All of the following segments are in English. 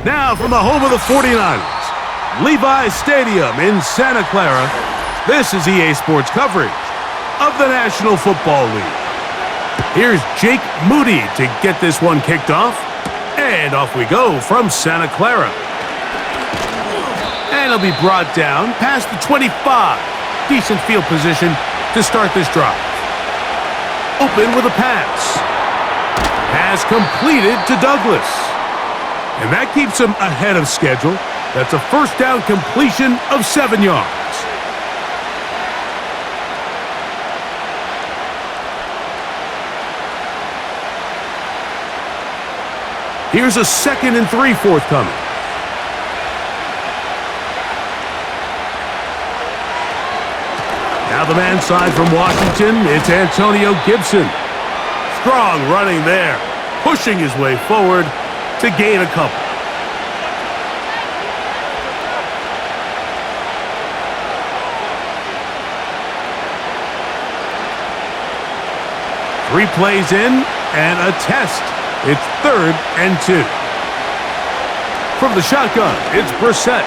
Now from the home of the 49ers, Levi's Stadium in Santa Clara, this is EA Sports coverage of the National Football League. Here's Jake Moody to get this one kicked off. And off we go from Santa Clara. And it'll be brought down past the 25. Decent field position to start this drive. Open with a pass. Pass completed to Douglas. And that keeps him ahead of schedule. That's a first down completion of 7 yards. Here's a 2nd and 3 forthcoming. Now the man side from Washington, it's Antonio Gibson. Strong running there, pushing his way forward to gain a couple. Three plays in and a test. It's 3rd and 2. From the shotgun, it's Brissett.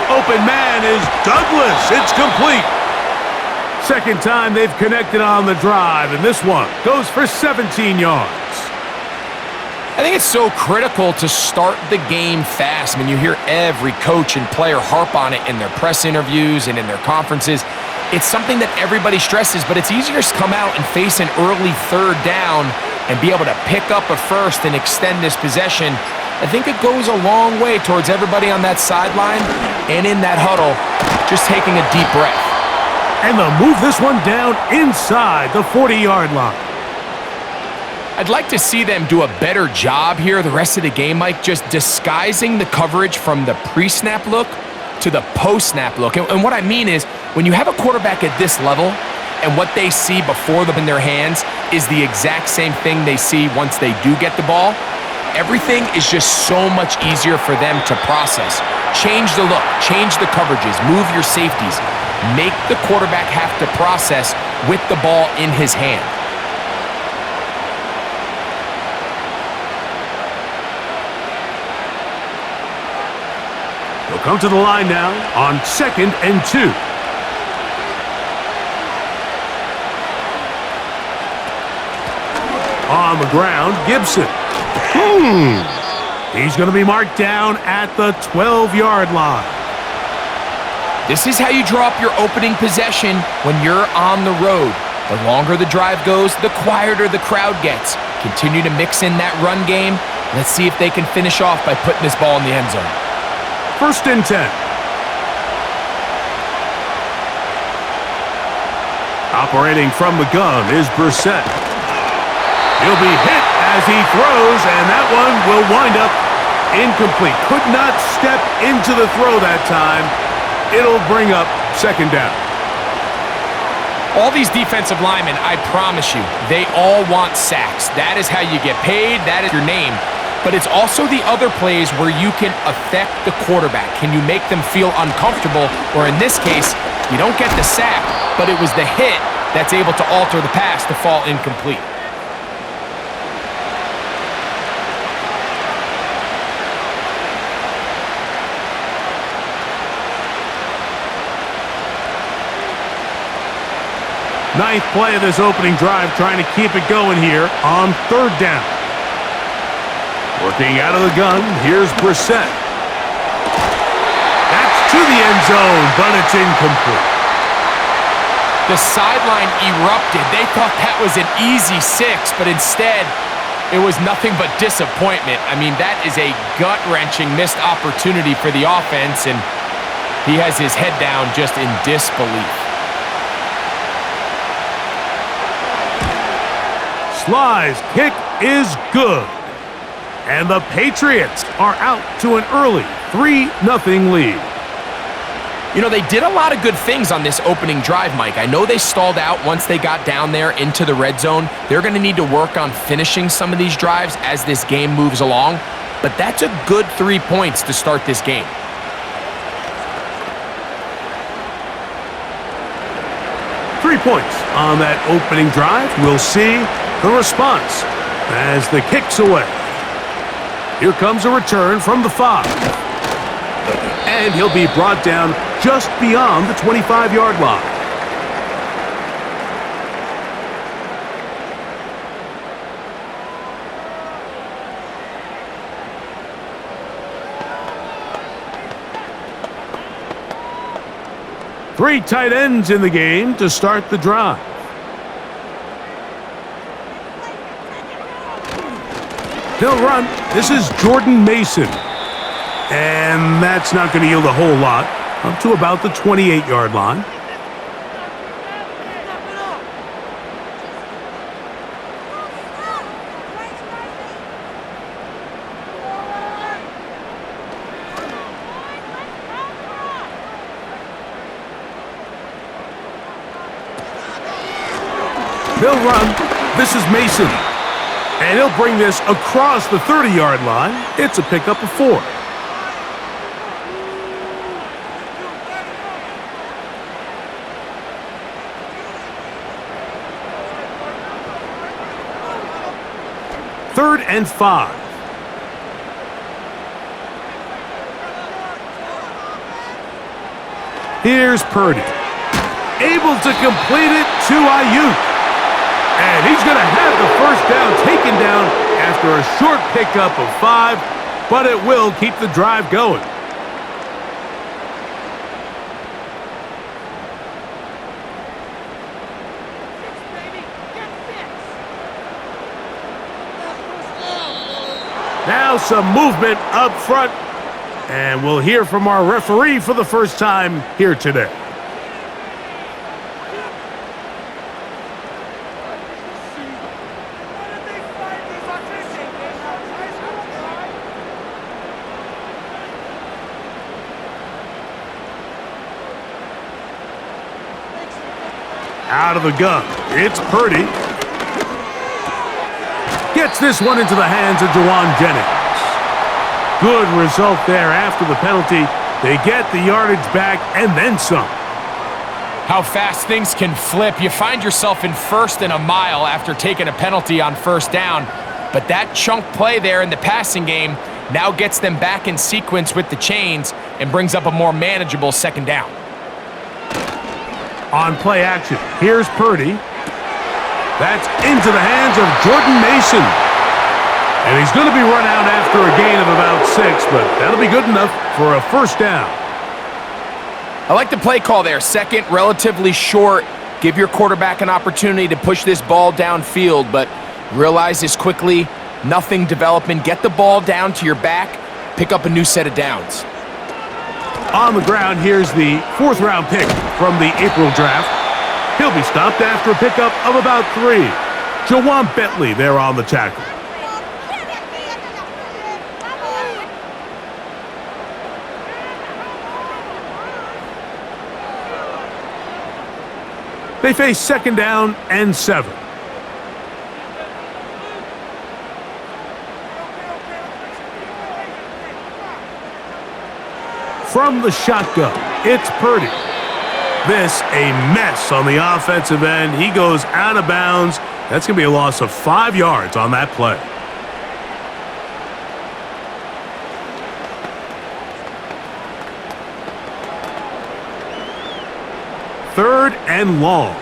Open man is Douglas. It's complete. Second time they've connected on the drive, and this one goes for 17 yards. I think it's so critical to start the game fast. I mean, you hear every coach and player harp on it in their press interviews and in their conferences. It's something that everybody stresses, but it's easier to come out and face an early 3rd down and be able to pick up a first and extend this possession. I think it goes a long way towards everybody on that sideline and in that huddle just taking a deep breath. And they'll move this one down inside the 40-yard line. I'd like to see them do a better job here the rest of the game, Mike, just disguising the coverage from the pre-snap look to the post-snap look. And what I mean is, when you have a quarterback at this level and what they see before them in their hands is the exact same thing they see once they do get the ball, everything is just so much easier for them to process. Change the look, change the coverages, move your safeties. Make the quarterback have to process with the ball in his hand. They'll come to the line now on 2nd and 2. On the ground, Gibson. He's going to be marked down at the 12-yard line. This is how you draw up your opening possession when you're on the road. The longer the drive goes, the quieter the crowd gets. Continue to mix in that run game. Let's see if they can finish off by putting this ball in the end zone. 1st and 10. Operating from the gun is Brissett. He'll be hit as he throws, and that one will wind up incomplete. Could not step into the throw that time. It'll bring up 2nd down. All these defensive linemen, I promise you, they all want sacks. That is how you get paid. That is your name. But it's also the other plays where you can affect the quarterback. Can you make them feel uncomfortable? Or in this case, you don't get the sack, but it was the hit that's able to alter the pass to fall incomplete. Ninth play of this opening drive, trying to keep it going here on 3rd down. Working out of the gun, here's Brissett. That's to the end zone, but it's incomplete. The sideline erupted. They thought that was an easy 6, but instead, it was nothing but disappointment. I mean, that is a gut-wrenching missed opportunity for the offense, and he has his head down just in disbelief. Sly's kick is good. And the Patriots are out to an early 3-0 lead. You know, they did a lot of good things on this opening drive, Mike. I know they stalled out once they got down there into the red zone. They're going to need to work on finishing some of these drives as this game moves along. But that's a good 3 points to start this game. Points on that opening drive. We'll see the response as the kick's away. Here comes a return from the 5. And he'll be brought down just beyond the 25-yard line. Three tight ends in the game to start the drive. They'll run. This is Jordan Mason. And that's not going to yield a whole lot. Up to about the 28-yard line. They'll run. This is Mason. And he'll bring this across the 30-yard line. It's a pickup of 4. Third and 5. Here's Purdy. Able to complete it to Ayuk. And he's going to have the first down taken down after a short pickup of 5, but it will keep the drive going. Now some movement up front, and we'll hear from our referee for the first time here today. Out of the gun, it's Purdy. Gets this one into the hands of Juwan Jennings. Good result there after the penalty. They get the yardage back and then some. How fast things can flip. You find yourself in first and a mile after taking a penalty on first down. But that chunk play there in the passing game now gets them back in sequence with the chains and brings up a more manageable second down. On play action, here's Purdy. That's into the hands of Jordan Mason. And he's going to be run out after a gain of about 6, but that'll be good enough for a first down. I like the play call there. Second, relatively short. Give your quarterback an opportunity to push this ball downfield, but realize this quickly, nothing developing. Get the ball down to your back, pick up a new set of downs. On the ground, here's the 4th-round pick from the April draft. He'll be stopped after a pickup of about 3. Jawan Bentley there on the tackle. They face second down and 7. From the shotgun, it's Purdy. This a mess on the offensive end. He goes out of bounds. That's going to be a loss of 5 yards on that play. Third and long.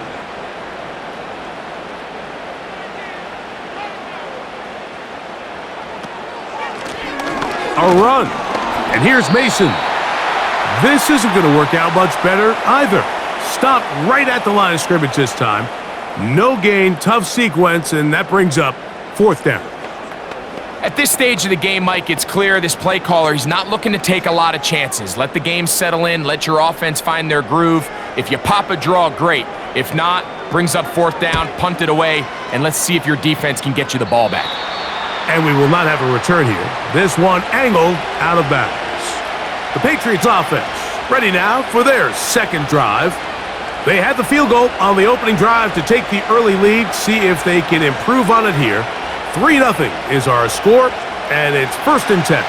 A run. And here's Mason. This isn't going to work out much better either. Stopped right at the line of scrimmage this time. No gain, tough sequence, and that brings up 4th down. At this stage of the game, Mike, it's clear this play caller, he's not looking to take a lot of chances. Let the game settle in. Let your offense find their groove. If you pop a draw, great. If not, brings up 4th down, punt it away, and let's see if your defense can get you the ball back. And we will not have a return here. This one angled out of bounds. The Patriots offense ready now for their second drive. They had the field goal on the opening drive to take the early lead. See if they can improve on it here. 3-0 is our score, and it's 1st and 10.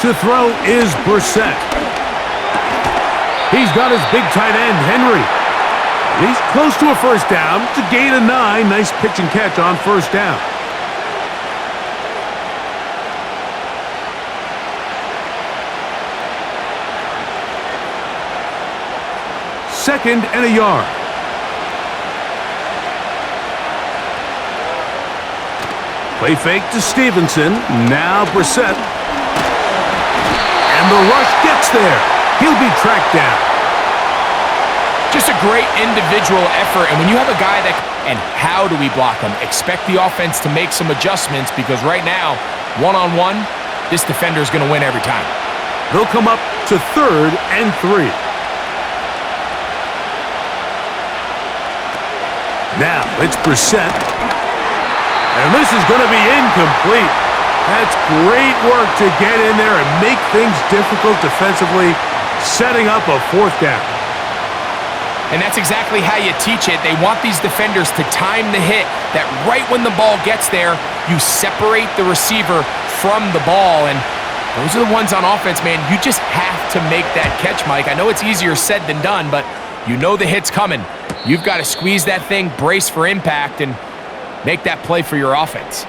To throw is Brissett. He's got his big tight end, Henry. He's close to a first down. It's a gain of 9. Nice pitch and catch on first down. Second and a yard. Play fake to Stevenson. Now Brissett. And the rush gets there. He'll be tracked down. Just a great individual effort, and when you have a guy that, and how do we block him? Expect the offense to make some adjustments because right now, one-on-one, this defender is going to win every time. They'll come up to 3rd and 3. Now it's Brissett, and this is going to be incomplete. That's great work to get in there and make things difficult defensively, setting up a 4th down. And that's exactly how you teach it. They want these defenders to time the hit, that right when the ball gets there, you separate the receiver from the ball. And those are the ones on offense, man. You just have to make that catch, Mike. I know it's easier said than done, but you know the hit's coming. You've got to squeeze that thing, brace for impact, and make that play for your offense.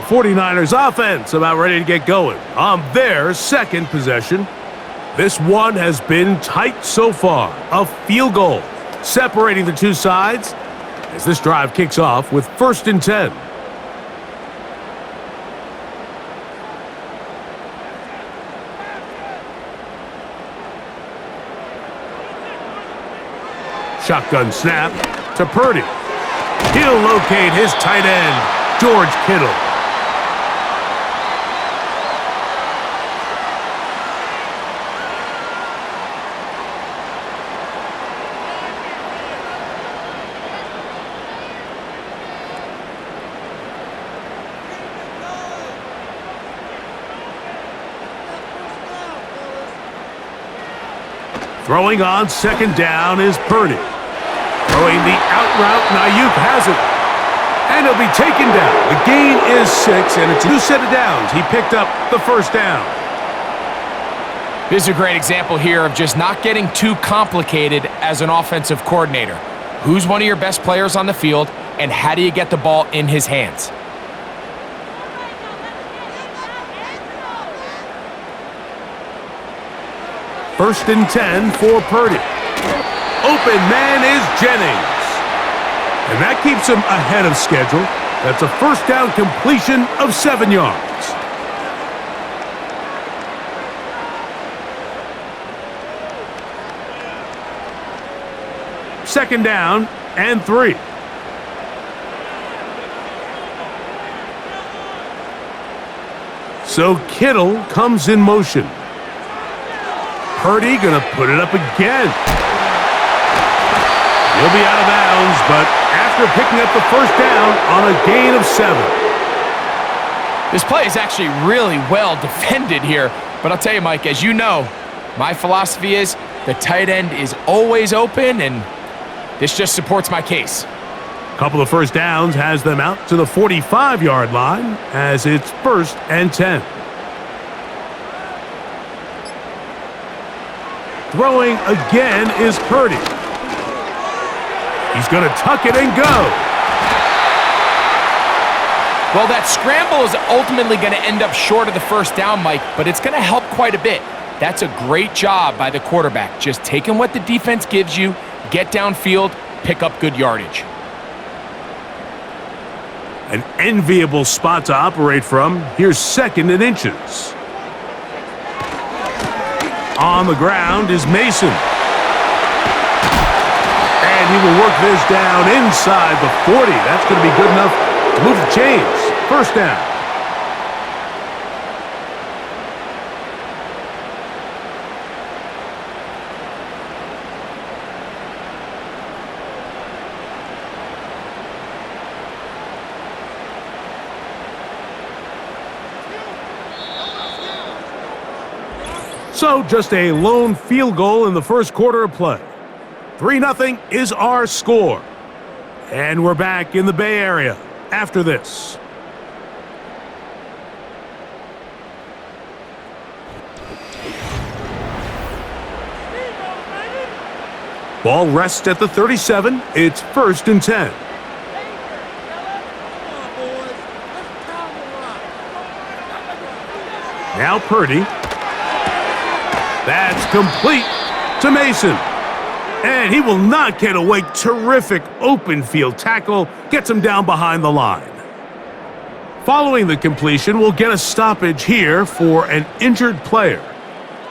The 49ers offense about ready to get going on their second possession. This one has been tight so far. A field goal separating the two sides as this drive kicks off with 1st and 10. Shotgun snap to Purdy. He'll locate his tight end, George Kittle. Throwing on 2nd down is Purdy. Throwing the out route, Ayuk has it. And he'll be taken down. The gain is 6, and it's a new set of downs. He picked up the 1st down. This is a great example here of just not getting too complicated as an offensive coordinator. Who's one of your best players on the field, and how do you get the ball in his hands? First and 10 for Purdy. Open man is Jennings. And that keeps him ahead of schedule. That's a 1st down completion of 7 yards. Second down and 3. So Kittle comes in motion. Purdy gonna put it up again. He'll be out of bounds, but after picking up the 1st down on a gain of 7. This play is actually really well defended here, but I'll tell you, Mike, as you know, my philosophy is the tight end is always open, and this just supports my case. Couple of 1st downs has them out to the 45-yard line as it's 1st and 10. Throwing again is Purdy. He's going to tuck it and go. Well, that scramble is ultimately going to end up short of the 1st down, Mike, but it's going to help quite a bit. That's a great job by the quarterback. Just taking what the defense gives you, get downfield, pick up good yardage. An enviable spot to operate from. Here's 2nd and inches. On the ground is Mason. And he will work this down inside the 40. That's going to be good enough to move the chains. 1st down. So just a lone field goal in the 1st quarter of play. 3-0 is our score. And we're back in the Bay Area after this. Ball rests at the 37. It's 1st and 10. Now Purdy. That's complete to Mason. And he will not get away. Terrific open field tackle. Gets him down behind the line. Following the completion, we'll get a stoppage here for an injured player.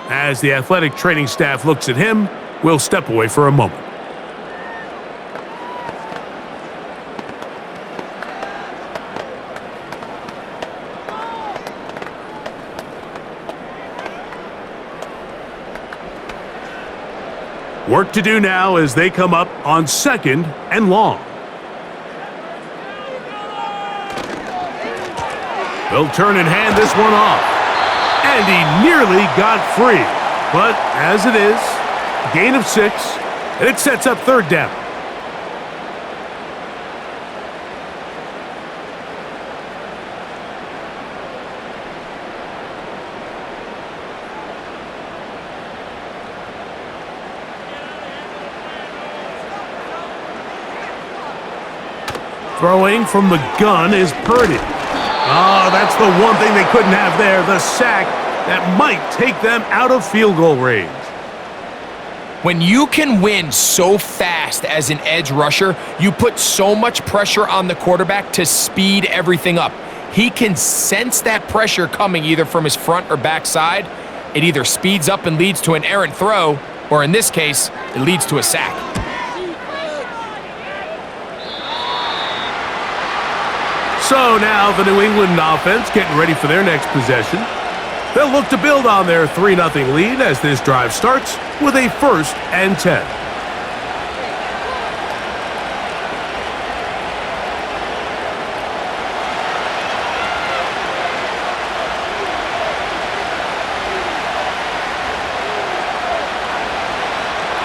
As the athletic training staff looks at him, we'll step away for a moment. Work to do now as they come up on 2nd and long. They'll turn and hand this one off. And he nearly got free. But as it is, gain of 6, and it sets up 3rd down. Throwing from the gun is Purdy. Oh, that's the one thing they couldn't have there, the sack that might take them out of field goal range. When you can win so fast as an edge rusher, you put so much pressure on the quarterback to speed everything up. He can sense that pressure coming either from his front or back side. It either speeds up and leads to an errant throw, or in this case, it leads to a sack. So now the New England offense getting ready for their next possession. They'll look to build on their 3-0 lead as this drive starts with a 1st and 10.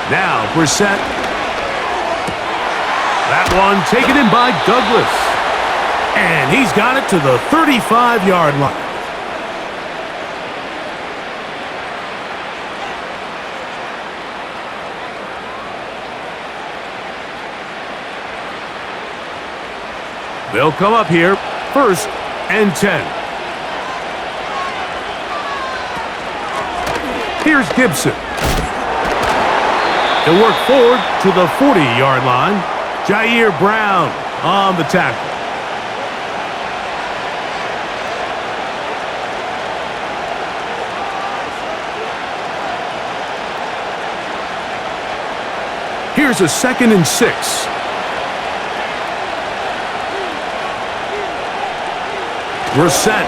Now Brissett. That one taken in by Douglas. And he's got it to the 35-yard line. They'll come up here, 1st and 10. Here's Gibson. He'll work forward to the 40-yard line. Jair Brown on the tackle. Here's a 2nd and 6. Brissett.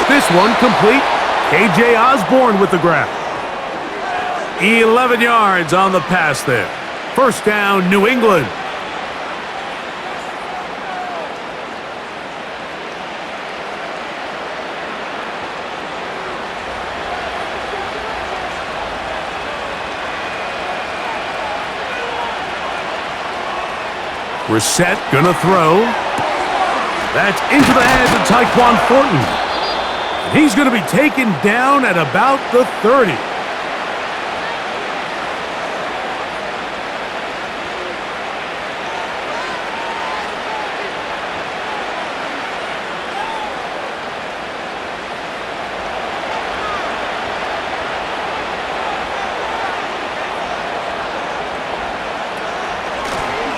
This one complete. KJ Osborne with the grab. 11 yards on the pass there. 1st down, New England. Brissett gonna throw. That's into the hands of Tyquan Thornton. And he's gonna be taken down at about the 30.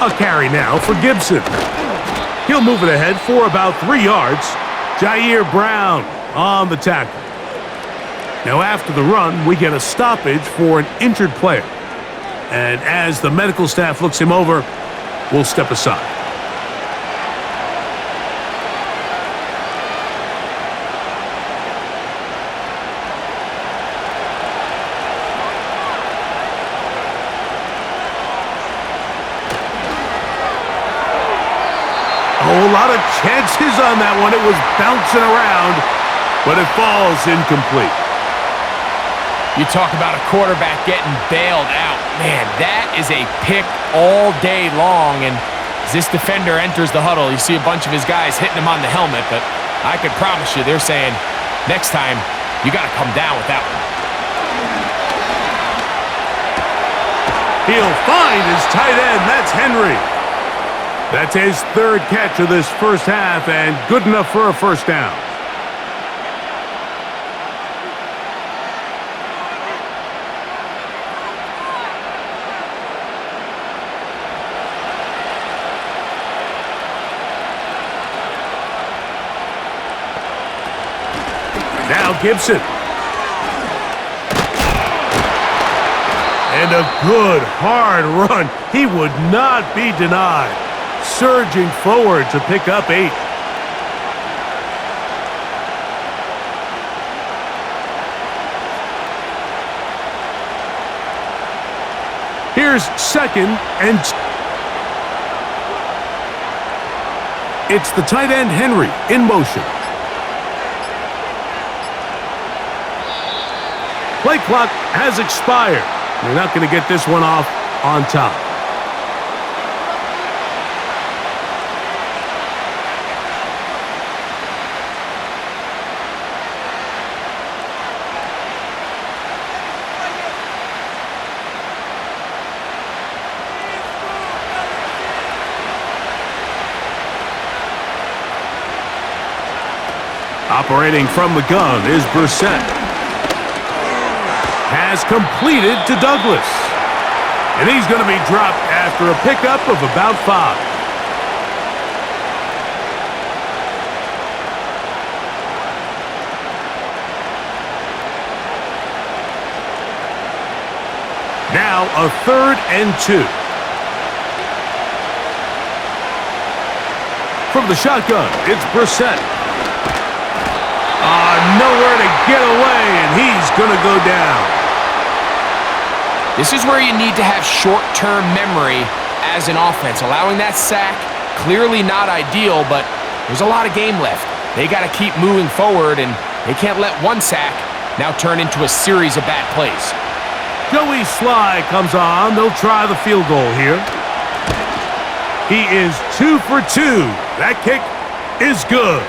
A carry now for Gibson. He'll move it ahead for about 3 yards. Jair Brown on the tackle. Now after the run, we get a stoppage for an injured player. And as the medical staff looks him over, we'll step aside. A lot of chances on that one. It was bouncing around, but it falls incomplete. You talk about a quarterback getting bailed out. Man, that is a pick all day long. And as this defender enters the huddle, you see a bunch of his guys hitting him on the helmet. But I could promise you, they're saying, next time, you got to come down with that one. He'll find his tight end. That's Henry. That's his third catch of this first half and good enough for a first down. Now Gibson. And a good, hard run. He would not be denied. Surging forward to pick up 8. Here's second and... It's the tight end Henry in motion. Play clock has expired. They're not going to get this one off on time. Operating from the gun is Brissett. Has completed to Douglas. And he's going to be dropped after a pickup of about 5. Now a 3rd and 2. From the shotgun, it's Brissett. Nowhere to get away, and he's going to go down. This is where you need to have short-term memory as an offense. Allowing that sack, clearly not ideal, but there's a lot of game left. They got to keep moving forward, and they can't let one sack now turn into a series of bad plays. Joey Sly comes on. They'll try the field goal here. He is 2 for 2. That kick is good.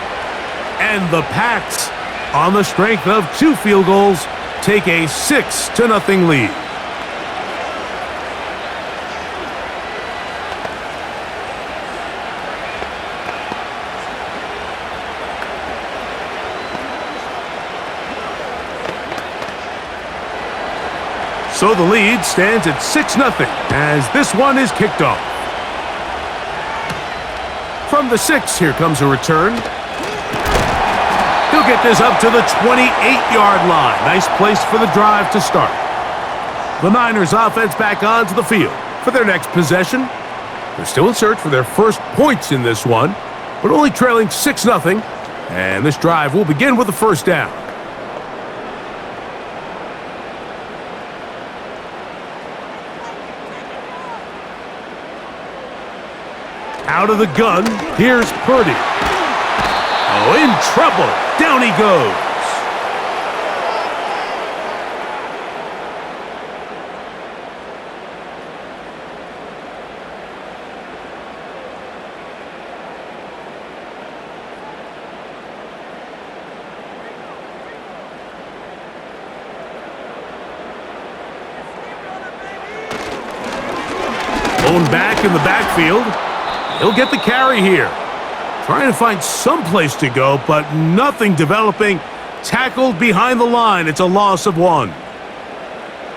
And the Pats, on the strength of 2 field goals, take a 6-0 lead. So the lead stands at 6-0 as this one is kicked off. From the 6, here comes a return. He'll get this up to the 28-yard line. Nice place for the drive to start. The Niners offense back onto the field for their next possession. They're still in search for their first points in this one, but only trailing 6-0. And this drive will begin with a first down. Out of the gun, here's Purdy. Oh, in trouble. Down he goes. Blown back in the backfield. He'll get the carry here. Trying to find some place to go, but nothing developing. Tackled behind the line. It's a loss of 1.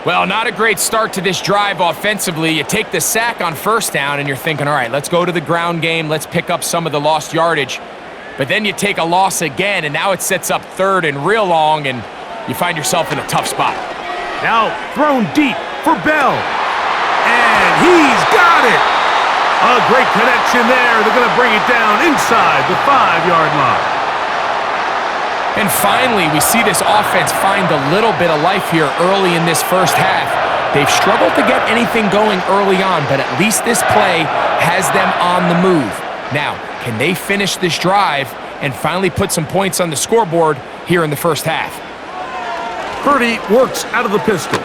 Well, not a great start to this drive offensively. You take the sack on first down, and you're thinking, all right, let's go to the ground game. Let's pick up some of the lost yardage. But then you take a loss again, and now it sets up 3rd and real long, and you find yourself in a tough spot. Now thrown deep for Bell. And he's got it. A great connection there. They're going to bring it down inside the 5-yard line. And finally, we see this offense find a little bit of life here early in this first half. They've struggled to get anything going early on, but at least this play has them on the move. Now, can they finish this drive and finally put some points on the scoreboard here in the first half? Purdy works out of the pistol.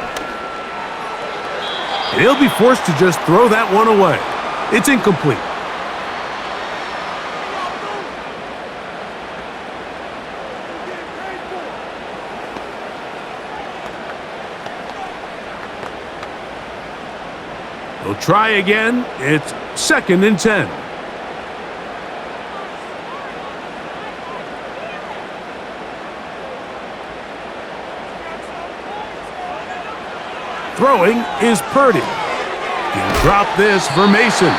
And he'll be forced to just throw that one away. It's incomplete. They'll try again. It's 2nd and 10. Throwing is Purdy. He'll drop this for Mason.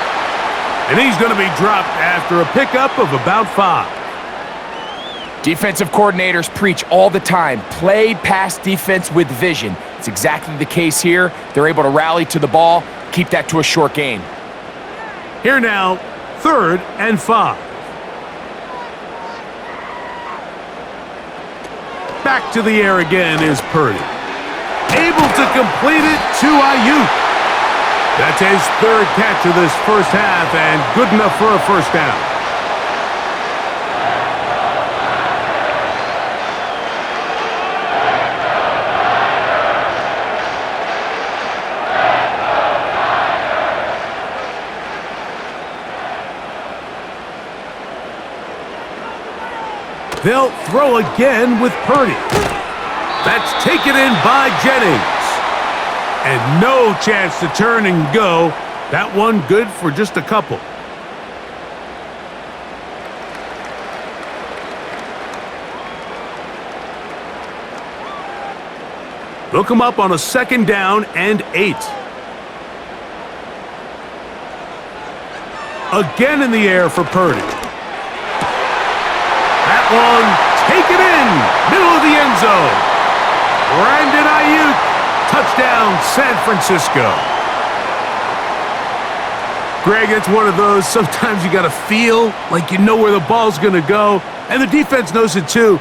And he's going to be dropped after a pickup of about 5. Defensive coordinators preach all the time, play pass defense with vision. It's exactly the case here. They're able to rally to the ball, keep that to a short gain. Here now, 3rd and 5. Back to the air again is Purdy. Able to complete it to Ayuk. That's his 3rd catch of this first half and good enough for a first down. They'll throw again with Purdy. That's taken in by Jennings. And no chance to turn and go. That one good for just a couple. They'll come up on a 2nd down and 8. Again in the air for Purdy. That one taken in, middle of the end zone. Brandon Ayuk, touchdown San Francisco. Greg, it's one of those, sometimes you got to feel like you know where the ball's going to go, and the defense knows it too,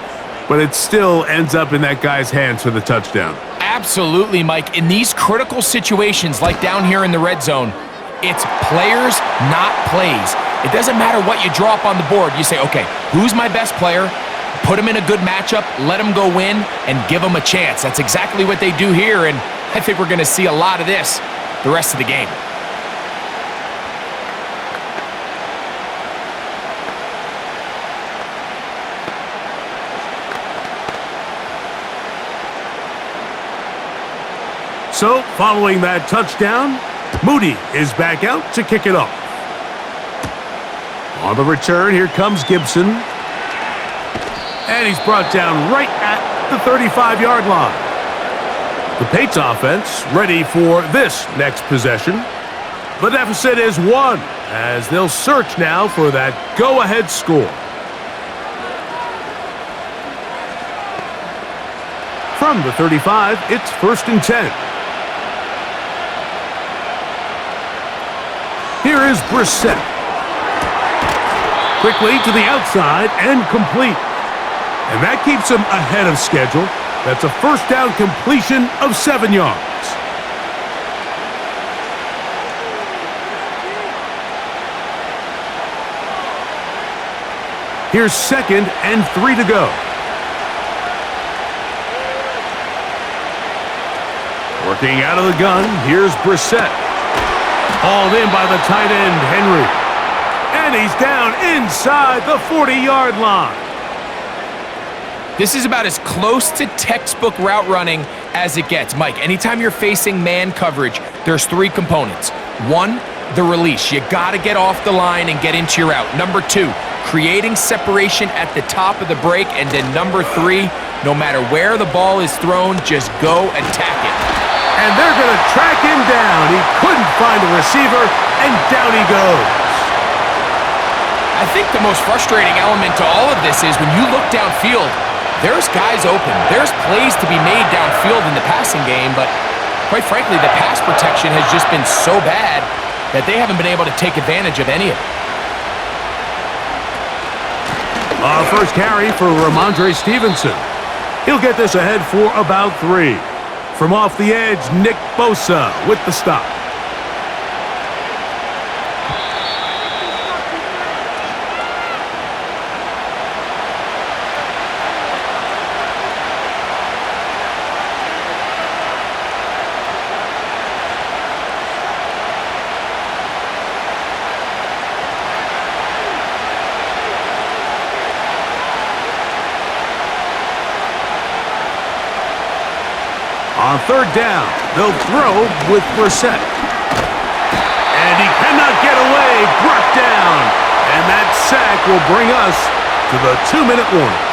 but it still ends up in that guy's hands for the touchdown. Absolutely, Mike. In these critical situations, like down here in the red zone, it's players, not plays. It doesn't matter what you draw up on the board. You say, okay, who's my best player? Put him in a good matchup, let him go win, and give him a chance. That's exactly what they do here, and I think we're going to see a lot of this the rest of the game. So, following that touchdown, Moody is back out to kick it off. On the return, here comes Gibson. And he's brought down right at the 35-yard line. The Patriots offense ready for this next possession. The deficit is 1 as they'll search now for that go-ahead score. From the 35, it's 1st and 10. Here is Brissett. Quickly to the outside and complete. And that keeps him ahead of schedule. That's a first down completion of 7 yards. Here's 2nd and 3 to go. Working out of the gun, here's Brissett. Hauled in by the tight end, Henry. And he's down inside the 40-yard line. This is about as close to textbook route running as it gets. Mike, anytime you're facing man coverage, there's 3 components. 1, the release. You got to get off the line and get into your route. Number 2, creating separation at the top of the break. And then number 3, no matter where the ball is thrown, just go attack it. And they're going to track him down. He couldn't find a receiver, and down he goes. I think the most frustrating element to all of this is when you look downfield, there's guys open. There's plays to be made downfield in the passing game, but quite frankly, the pass protection has just been so bad that they haven't been able to take advantage of any of it. First carry for Ramondre Stevenson. He'll get this ahead for about 3. From off the edge, Nick Bosa with the stop. On 3rd down, they'll throw with Brissett. sack will bring us to the 2-minute warning.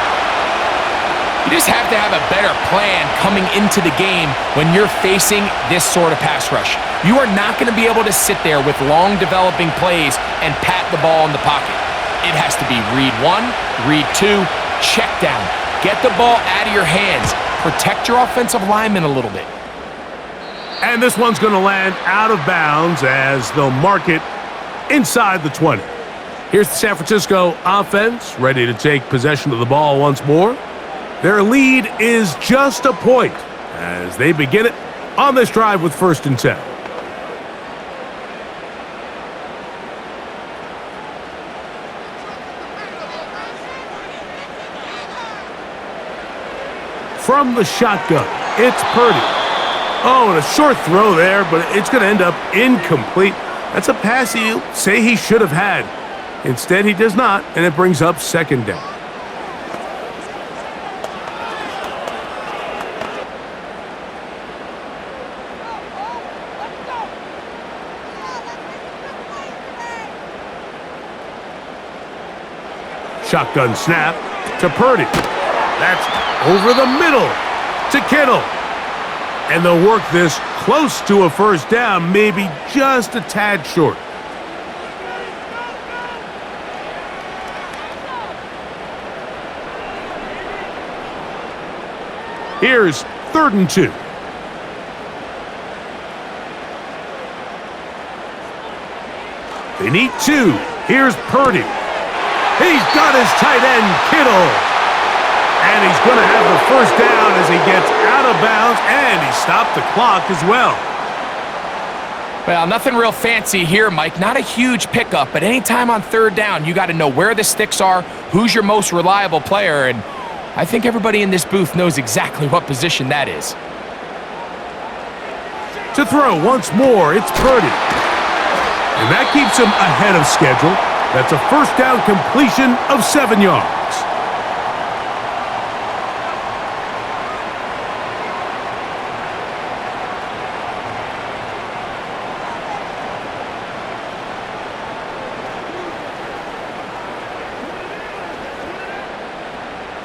You just have to have a better plan coming into the game when you're facing this sort of pass rush. You are not going to be able to sit there with long developing plays and pat the ball in the pocket. It has to be read one, read two, check down. Get the ball out of your hands. Protect your offensive lineman a little bit. And this one's going to land out of bounds as they'll mark it inside the 20. Here's the San Francisco offense ready to take possession of the ball once more. Their lead is just a point as they begin it on this drive with 1st and 10. From the shotgun, it's Purdy. Oh, and a short throw there, but it's going to end up incomplete. That's a pass he'll say he should have had. Instead, he does not, and it brings up 2nd down. Shotgun snap to Purdy. That's over the middle to Kittle. And they'll work this close to a 1st down, maybe just a tad short. Here's 3rd and 2. They need 2. Here's Purdy. He's got his tight end, Kittle. And he's going to have the 1st down as he gets out of bounds, and he stopped the clock as well. Well, nothing real fancy here, Mike. Not a huge pickup, but anytime on 3rd down, you got to know where the sticks are, who's your most reliable player, and I think everybody in this booth knows exactly what position that is. To throw once more, it's Purdy. And that keeps him ahead of schedule. That's a 1st down completion of 7 yards.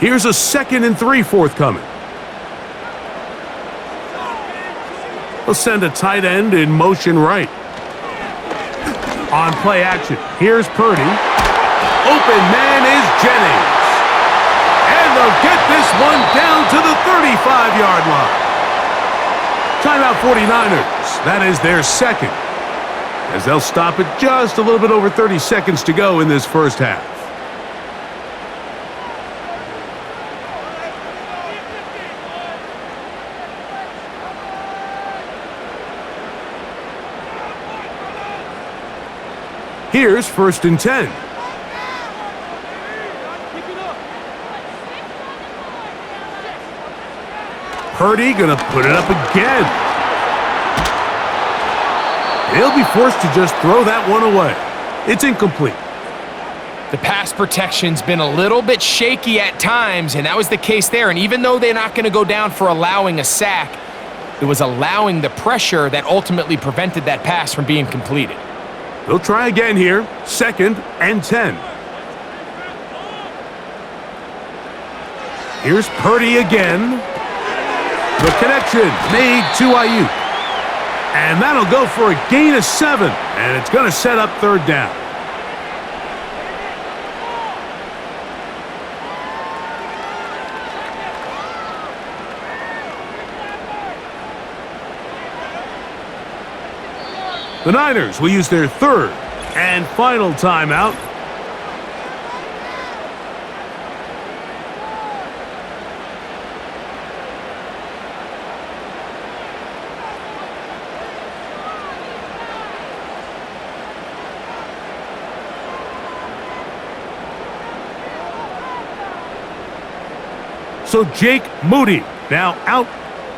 Here's a 2nd and 3 forthcoming. They'll send a tight end in motion right. On play action, here's Purdy. Open man is Jennings. And they'll get this one down to the 35-yard line. Timeout 49ers. That is their 2nd. As they'll stop it just a little bit over 30 seconds to go in this 1st half. Here's 1st and 10. Purdy gonna put it up again. He'll be forced to just throw that one away. It's incomplete. The pass protection's been a little bit shaky at times, and that was the case there. And even though they're not going to go down for allowing a sack, it was allowing the pressure that ultimately prevented that pass from being completed. They'll try again here, 2nd and 10. Here's Purdy again. The connection made to Ayuk. And that'll go for a gain of 7, and it's going to set up 3rd down. The Niners will use their 3rd and final timeout. So Jake Moody now out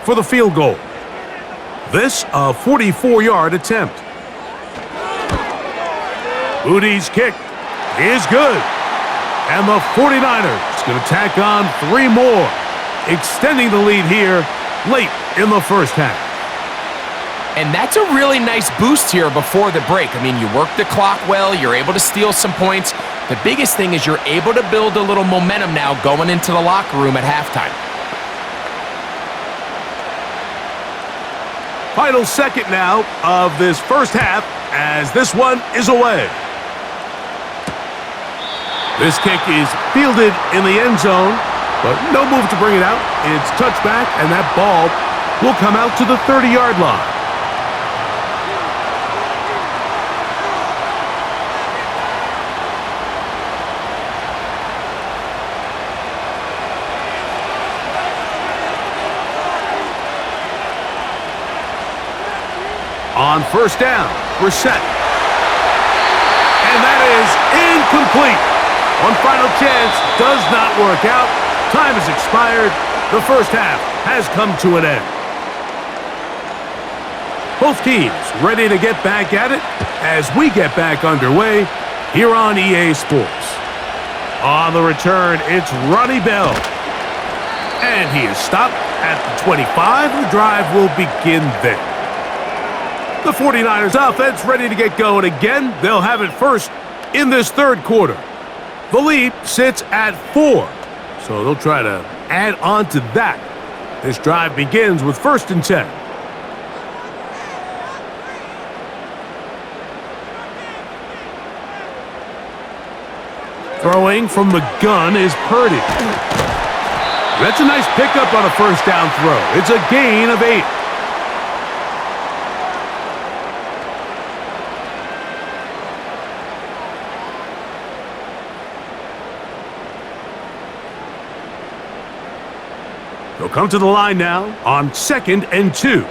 for the field goal. This a 44-yard attempt. Moody's kick is good. And the 49ers going to tack on 3 more, extending the lead here late in the 1st half. And that's a really nice boost here before the break. I mean, you work the clock well, you're able to steal some points, The biggest thing is you're able to build a little momentum now going into the locker room at halftime. Final second now of this first half as this one is away. This kick is fielded in the end zone, but no move to bring it out. It's touchback, and that ball will come out to the 30-yard line. On first down, we're set. And that is incomplete. One final chance does not work out. Time has expired. The first half has come to an end. Both teams ready to get back at it as we get back underway here on EA Sports. On the return, it's Ronnie Bell. And he is stopped at the 25. The drive will begin there. The 49ers offense ready to get going again. They'll have it first in this third quarter. The lead sits at 4, so they'll try to add on to that. This drive begins with 1st and 10. Throwing from the gun is Purdy. That's a nice pickup on a first down throw. It's a gain of 8. They'll come to the line now on 2nd and 2.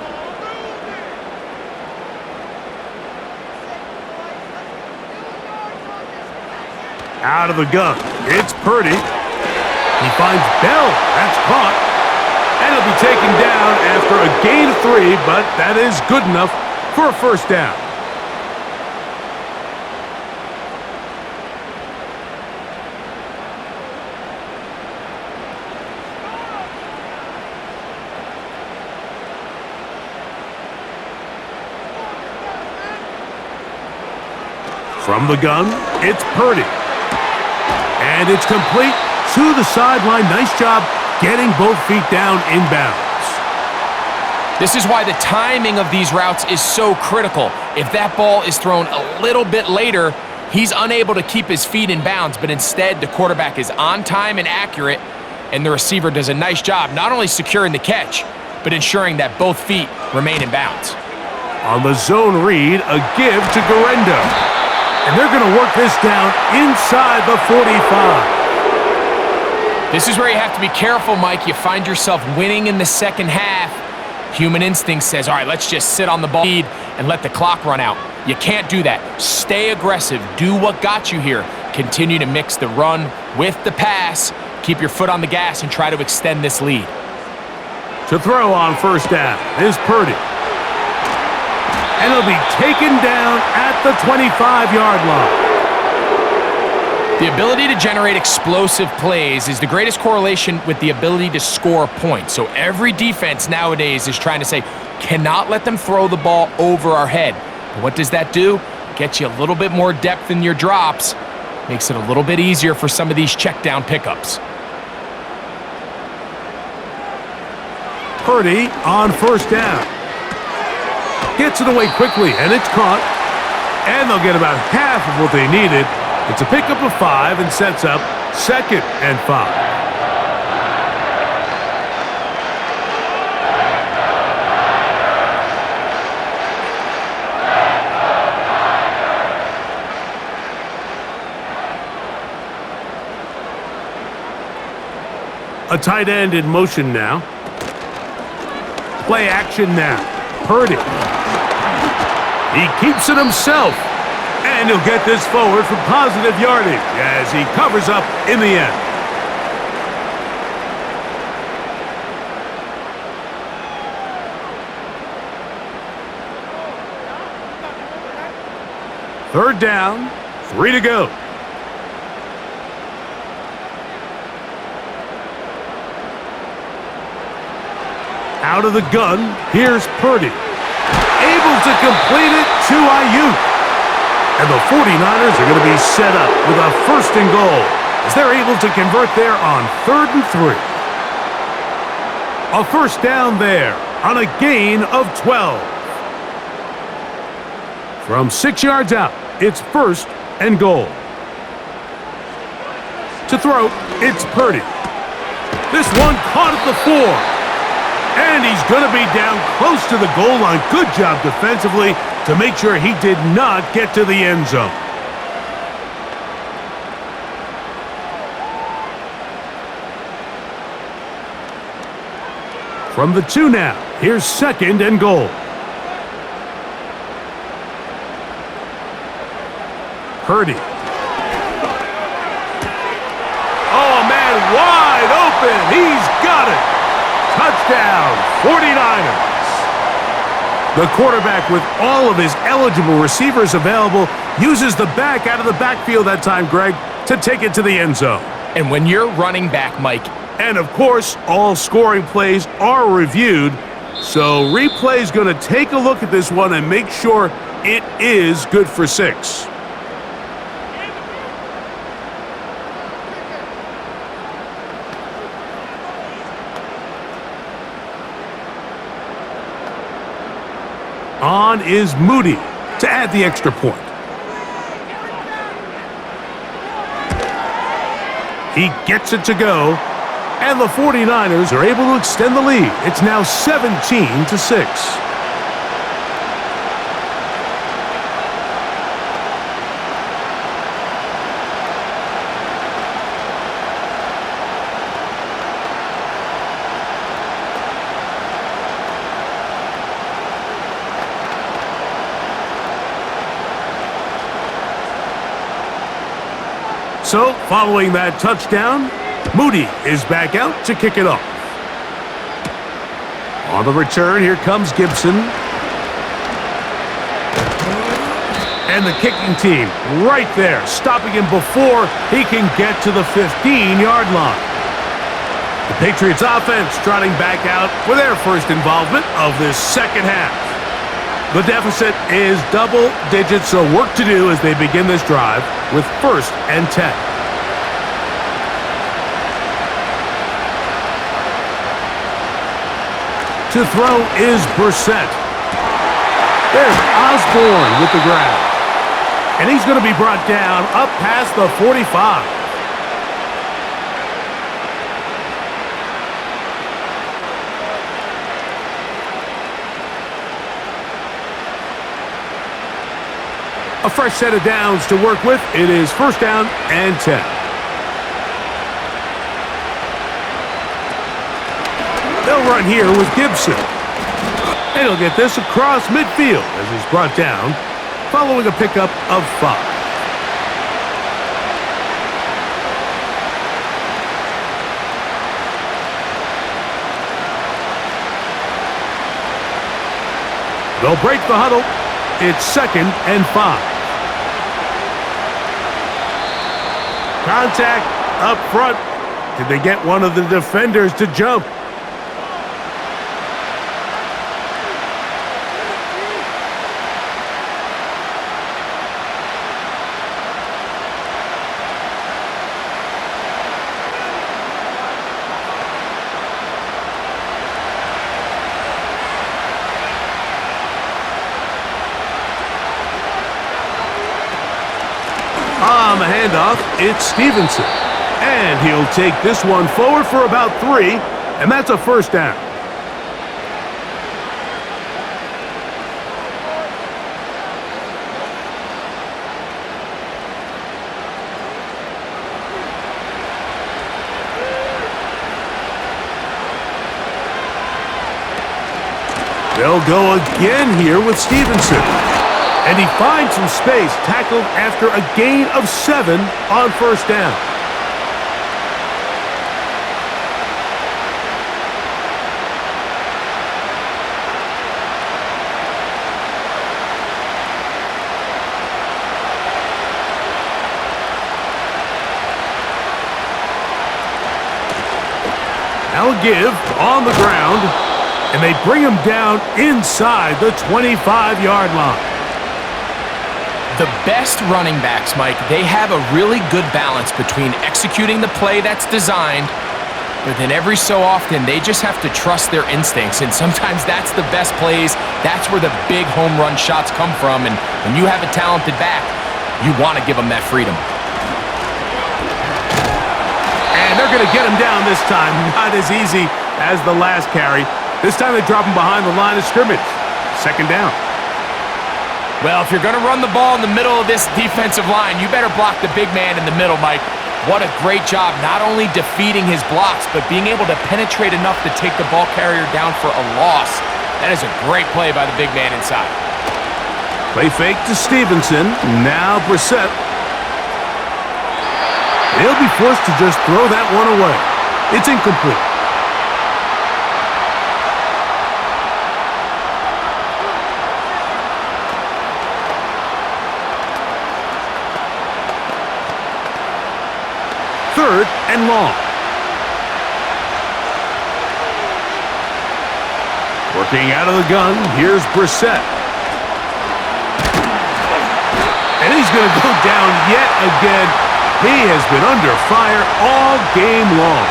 Out of the gun, it's Purdy. He finds Bell. That's caught. And he'll be taken down after a gain of 3, but that is good enough for a first down. From the gun, it's Purdy. And it's complete to the sideline. Nice job getting both feet down inbounds. This is why the timing of these routes is so critical. If that ball is thrown a little bit later, he's unable to keep his feet in bounds, but instead the quarterback is on time and accurate, and the receiver does a nice job not only securing the catch, but ensuring that both feet remain in bounds. On the zone read, a give to Garendo. And they're going to work this down inside the 45. This is where you have to be careful, Mike. You find yourself winning in the second half. Human instinct says, all right, let's just sit on the ball and let the clock run out. You can't do that. Stay aggressive. Do what got you here. Continue to mix the run with the pass. Keep your foot on the gas and try to extend this lead. To throw on first down is Purdy. And he'll be taken down at the 25-yard line. The ability to generate explosive plays is the greatest correlation with the ability to score points. So every defense nowadays is trying to say, cannot let them throw the ball over our head. And what does that do? Gets you a little bit more depth in your drops. Makes it a little bit easier for some of these check down pickups. Purdy on first down. Gets it away quickly, and it's caught. And they'll get about half of what they needed. It's a pickup of 5 and sets up 2nd and 5. A tight end in motion now. Play action now. Purdy. He keeps it himself. And he'll get this forward for positive yardage as he covers up in the end. Third down, 3 to go. Out of the gun, here's Purdy. Able to complete it to Ayuk. And the 49ers are going to be set up with a 1st and goal as they're able to convert there on 3rd and 3. A 1st down there on a gain of 12. From 6 yards out, it's 1st and goal. To throw, it's Purdy. This one caught at the 4. And he's going to be down close to the goal line. Good job defensively to make sure he did not get to the end zone. From the 2 now, here's 2nd and goal. Purdy. Oh, man, wide open. He's got it. Touchdown, 49ers. The quarterback, with all of his eligible receivers available, uses the back out of the backfield that time, Greg, to take it to the end zone. And when you're running back, Mike. And, of course, all scoring plays are reviewed. So replay's going to take a look at this one and make sure it is good for 6. On is Moody to add the extra point. He gets it to go, and the 49ers are able to extend the lead. It's now 17-6. So, following that touchdown, Moody is back out to kick it off. On the return, here comes Gibson. And the kicking team right there, stopping him before he can get to the 15-yard line. The Patriots offense trotting back out for their first involvement of this second half. The deficit is double digits, so work to do as they begin this drive with 1st and 10. To throw is Brissett. There's Osborne with the grab. And he's going to be brought down up past the 45. A fresh set of downs to work with. It is 1st down and 10. They'll run here with Gibson. And he'll get this across midfield as he's brought down, following a pickup of 5. They'll break the huddle. It's 2nd and 5. Contact up front. Did they get one of the defenders to jump? On the handoff, it's Stevenson. And he'll take this one forward for about 3, and that's a 1st down. They'll go again here with Stevenson. And he finds some space, tackled after a gain of 7 on 1st down. Now a give on the ground, and they bring him down inside the 25-yard line. The best running backs, Mike, they have a really good balance between executing the play that's designed, but then every so often they just have to trust their instincts, and sometimes that's the best plays. That's where the big home run shots come from, and when you have a talented back, you want to give them that freedom. And they're going to get him down this time. Not as easy as the last carry. This time they drop him behind the line of scrimmage. Second down. Well, if you're going to run the ball in the middle of this defensive line, you better block the big man in the middle, Mike. What a great job not only defeating his blocks, but being able to penetrate enough to take the ball carrier down for a loss. That is a great play by the big man inside. Play fake to Stevenson. Now Brissett. He'll be forced to just throw that one away. It's incomplete. Third and long. Working out of the gun, here's Brissett. And he's going to go down yet again. He has been under fire all game long.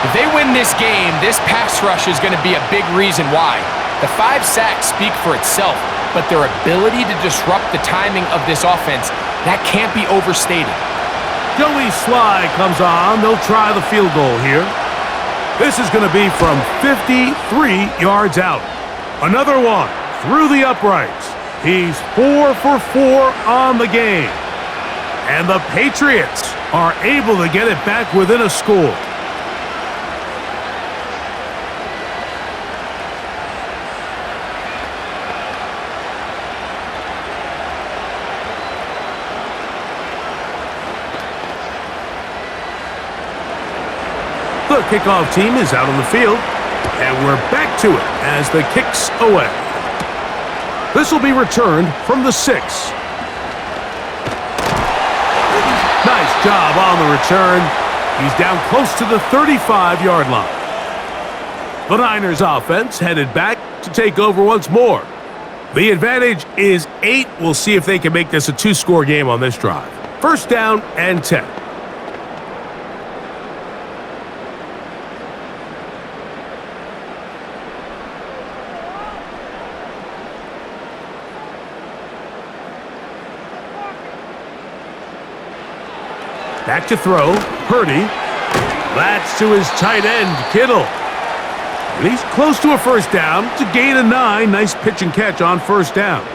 If they win this game, this pass rush is going to be a big reason why. The 5 sacks speak for itself, but their ability to disrupt the timing of this offense, that can't be overstated. Joey Sly comes on. They'll try the field goal here. This is going to be from 53 yards out. Another one through the uprights. He's 4 for 4 on the game. And the Patriots are able to get it back within a score. The kickoff team is out on the field, and we're back to it as the kick's away. This will be returned from the 6. Nice job on the return. He's down close to the 35-yard line. The Niners offense headed back to take over once more. The advantage is 8. We'll see if they can make this a 2-score game on this drive. First down and 10. Back to throw, Purdy. That's to his tight end, Kittle. And he's close to a first down to gain a 9. Nice pitch and catch on first down.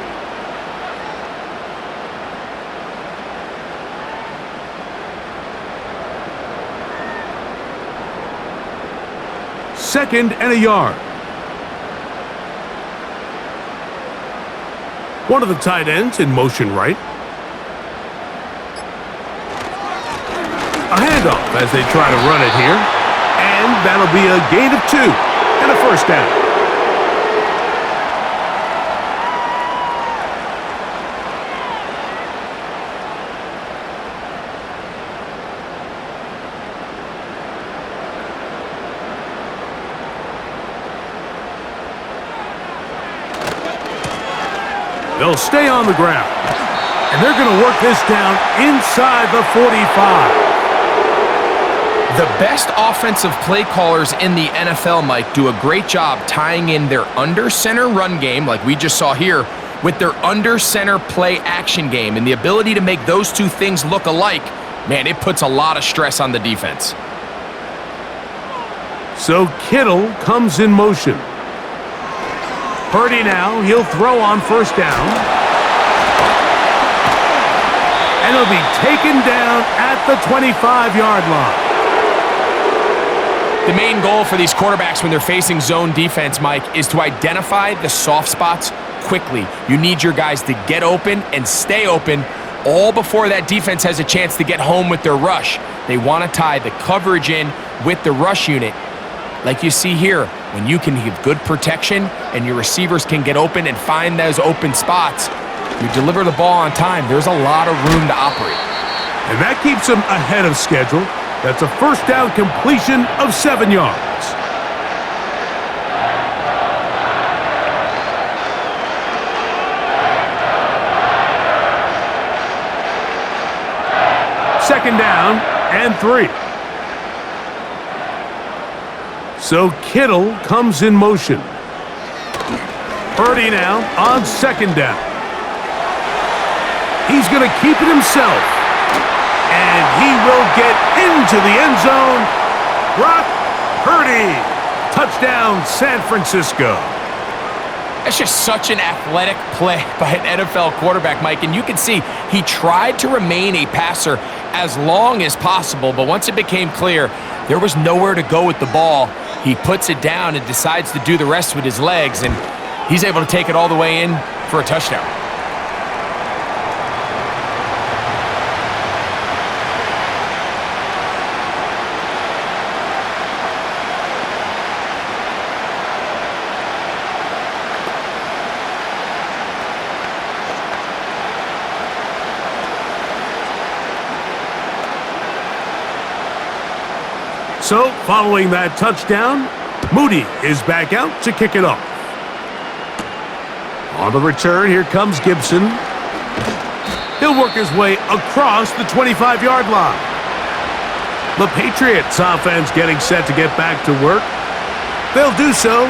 Second and a yard. One of the tight ends in motion right. A handoff as they try to run it here. And that'll be a gain of 2 and a first down. They'll stay on the ground. And they're going to work this down inside the 45. The best offensive play callers in the NFL, Mike, do a great job tying in their under-center run game, like we just saw here, with their under-center play action game. And the ability to make those two things look alike, man, it puts a lot of stress on the defense. So Kittle comes in motion. Purdy now, he'll throw on first down. And he'll be taken down at the 25-yard line. The main goal for these quarterbacks when they're facing zone defense, Mike, is to identify the soft spots quickly. You need your guys to get open and stay open all before that defense has a chance to get home with their rush. They want to tie the coverage in with the rush unit. Like you see here, when you can give good protection and your receivers can get open and find those open spots, you deliver the ball on time. There's a lot of room to operate. And that keeps them ahead of schedule. That's a first down completion of 7 yards. second down and 3. So Kittle comes in motion. Purdy now on second down. He's going to keep it himself. And he will get into the end zone. Brock Purdy. Touchdown, San Francisco. That's just such an athletic play by an NFL quarterback, Mike. And you can see he tried to remain a passer as long as possible. But once it became clear there was nowhere to go with the ball, he puts it down and decides to do the rest with his legs. And he's able to take it all the way in for a touchdown. So, following that touchdown, Moody is back out to kick it off. On the return, here comes Gibson. He'll work his way across the 25-yard line. The Patriots offense getting set to get back to work. They'll do so.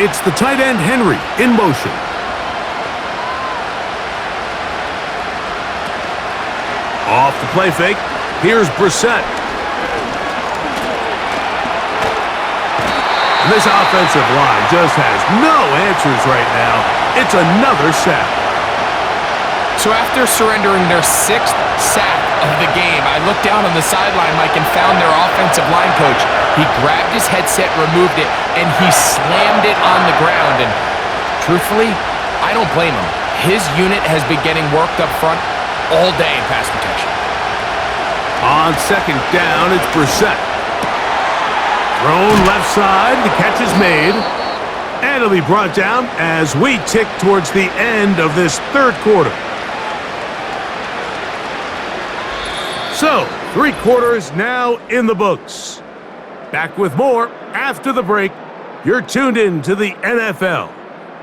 It's the tight end, Henry, in motion. Off the play fake, here's Brissett. This offensive line just has no answers right now. It's another sack. So after surrendering their 6th sack of the game, I looked down on the sideline, Mike, and found their offensive line coach. He grabbed his headset, removed it, and he slammed it on the ground. And truthfully, I don't blame him. His unit has been getting worked up front all day in pass protection. On second down, it's Brissett. Thrown left side, the catch is made. And it'll be brought down as we tick towards the end of this third quarter. So, 3 quarters now in the books. Back with more after the break. You're tuned in to the NFL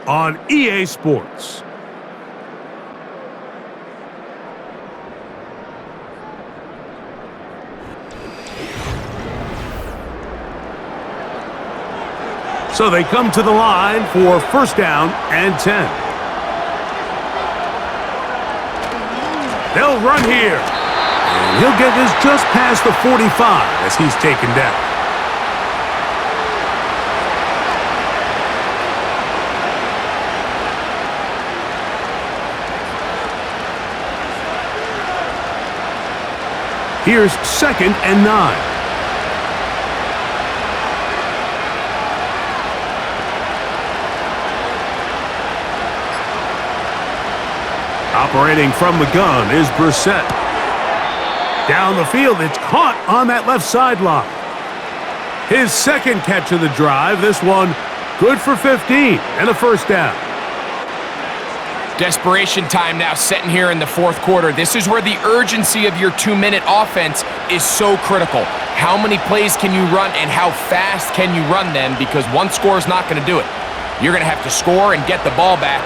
on EA Sports. So they come to the line for first down and 10. They'll run here. And he'll get this just past the 45 as he's taken down. Here's second and 9. Operating from the gun is Brissett. Down the field, it's caught on that left sideline. His second catch of the drive, this one good for 15 and a first down. Desperation time now setting here in the fourth quarter. This is where the urgency of your 2-minute offense is so critical. How many plays can you run and how fast can you run them? Because one score is not going to do it. You're going to have to score and get the ball back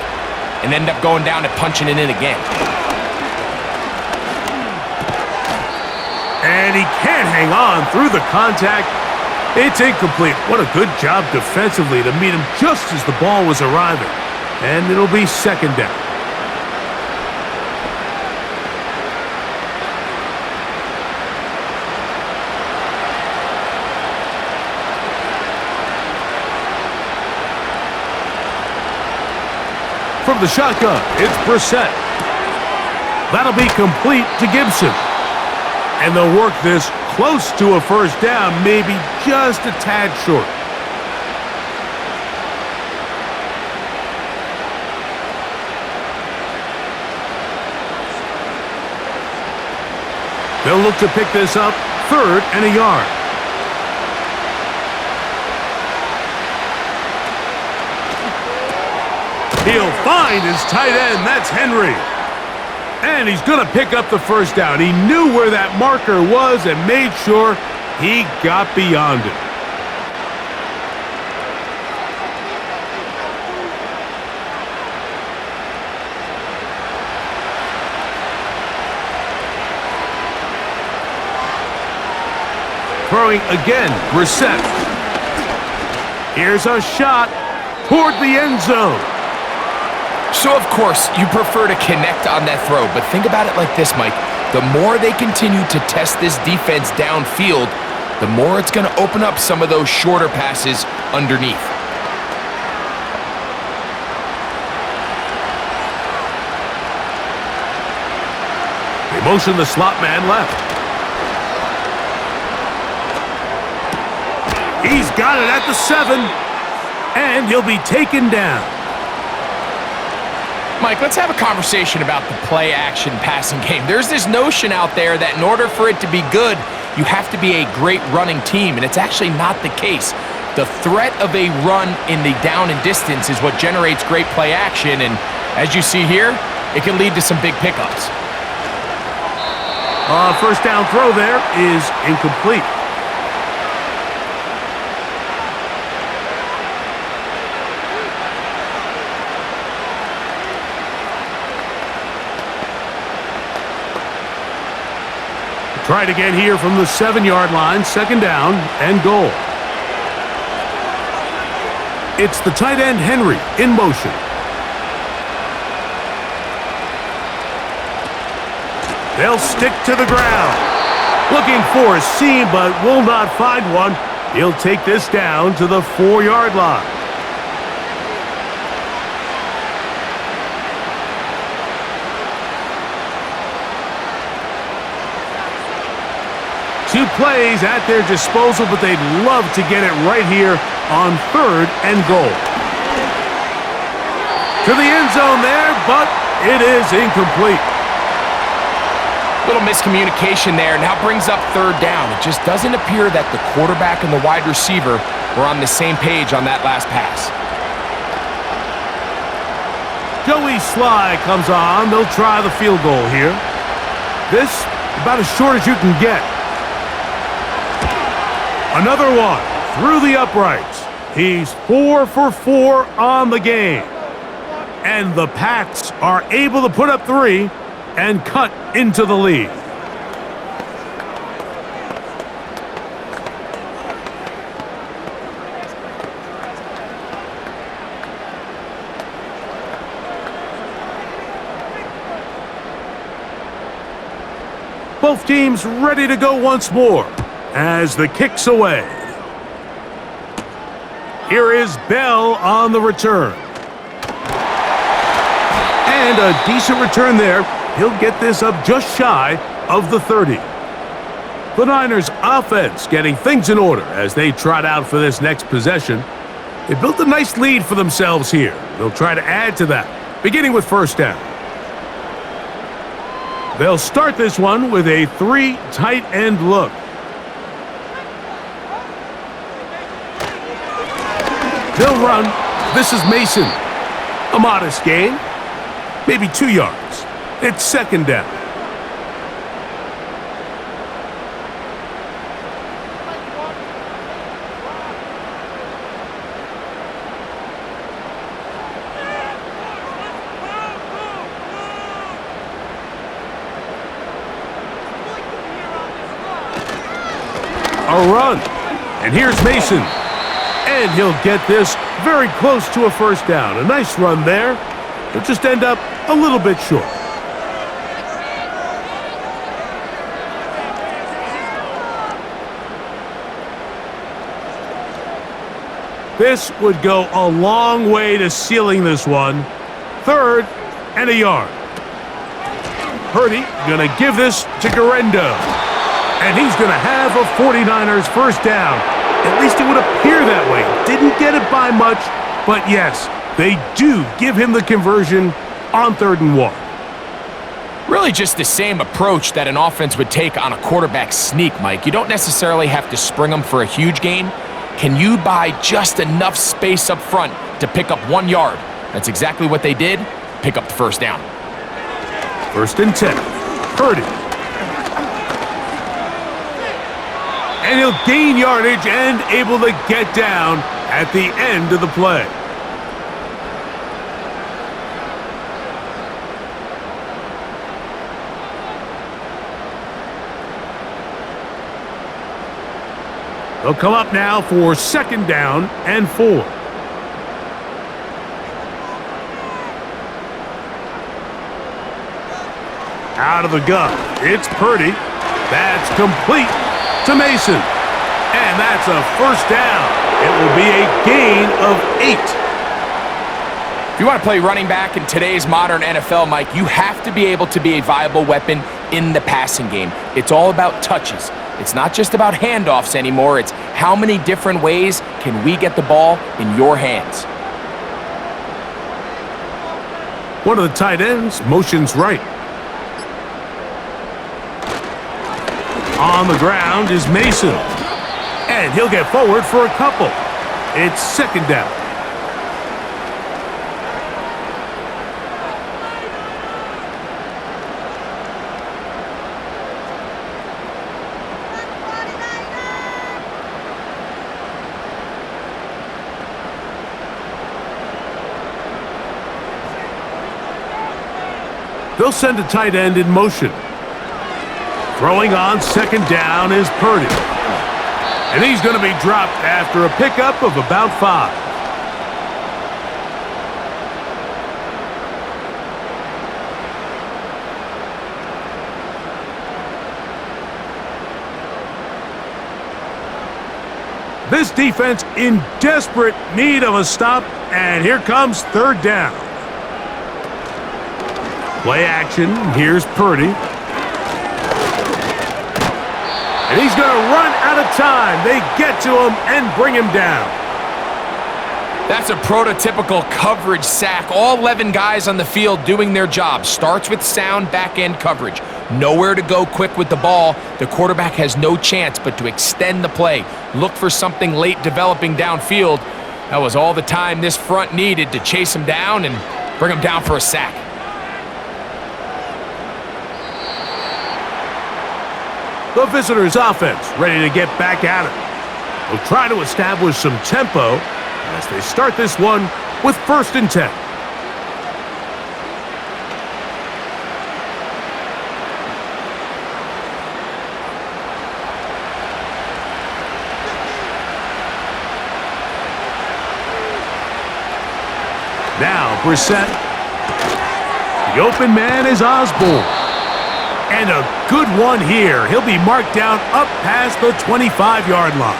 and end up going down and punching it in again. And he can't hang on through the contact. It's incomplete. What a good job defensively to meet him just as the ball was arriving. And it'll be second down. From the shotgun, it's Brissett. That'll be complete to Gibson. And they'll work this close to a first down, maybe just a tad short. They'll look to pick this up, 3rd and a yard. He'll find his tight end. That's Henry. And he's going to pick up the first down. He knew where that marker was and made sure he got beyond it. Throwing again, Brissett. Here's a shot toward the end zone. So, of course, you prefer to connect on that throw, but think about it like this, Mike. The more they continue to test this defense downfield, the more it's going to open up some of those shorter passes underneath. They motion the slot man left. He's got it at the 7, and he'll be taken down. Mike, let's have a conversation about the play-action passing game. There's this notion out there that in order for it to be good, you have to be a great running team, and it's actually not the case. The threat of a run in the down and distance is what generates great play-action, and as you see here, it can lead to some big pickups. First down throw there is incomplete. Try it again here from the 7-yard line, second down and goal. It's the tight end Henry in motion. They'll stick to the ground. Looking for a seam, but will not find one. He'll take this down to the 4-yard line. Two plays at their disposal, but they'd love to get it right here on third and goal. To the end zone there, but it is incomplete. Little miscommunication there, now brings up third down. It just doesn't appear that the quarterback and the wide receiver were on the same page on that last pass. Joey Sly comes on. They'll try the field goal here. This, about as short as you can get. Another one through the uprights. He's 4 for 4 on the game. And the Pats are able to put up 3 and cut into the lead. Both teams ready to go once more as the kick's away. Here is Bell on the return. And a decent return there. He'll get this up just shy of the 30. The Niners offense getting things in order as they trot out for this next possession. They built a nice lead for themselves here. They'll try to add to that, beginning with first down. They'll start this one with a 3 tight end look. They'll run. This is Mason. A modest gain. Maybe 2 yards. It's second down. A run. And here's Mason. And he'll get this very close to a first down. A nice run there. He'll just end up a little bit short. This would go a long way to sealing this one. Third and a yard. Purdy gonna give this to Garendo. And he's gonna have a 49ers first down. At least it would appear that way. Didn't get it by much, but yes, they do give him the conversion on 3rd and 1. Really just the same approach that an offense would take on a quarterback sneak, Mike. You don't necessarily have to spring them for a huge gain. Can you buy just enough space up front to pick up 1 yard? That's exactly what they did. Pick up the first down. 1st and 10. Purdy. And he'll gain yardage and able to get down at the end of the play. They'll come up now for 2nd down and 4. Out of the gun, it's Purdy. That's complete to Mason. And that's a 1st down. It will be a gain of 8. If you want to play running back in today's modern NFL, Mike, you have to be able to be a viable weapon in the passing game. It's all about touches. It's not just about handoffs anymore. It's how many different ways can we get the ball in your hands. One of the tight ends motions right. On the ground is Mason. And he'll get forward for a couple. It's 2nd down. They'll send a tight end in motion. Throwing on 2nd down is Purdy. And he's going to be dropped after a pickup of about 5. This defense in desperate need of a stop, and here comes 3rd down. Play action, here's Purdy. And he's going to run out of time. They get to him and bring him down. That's a prototypical coverage sack. All 11 guys on the field doing their job. Starts with sound back-end coverage. Nowhere to go quick with the ball. The quarterback has no chance but to extend the play. Look for something late developing downfield. That was all the time this front needed to chase him down and bring him down for a sack. The visitors' offense ready to get back at it. They'll try to establish some tempo as they start this one with 1st and 10. Now Brissett. The open man is Osborne. And a good one here. He'll be marked down up past the 25-yard line.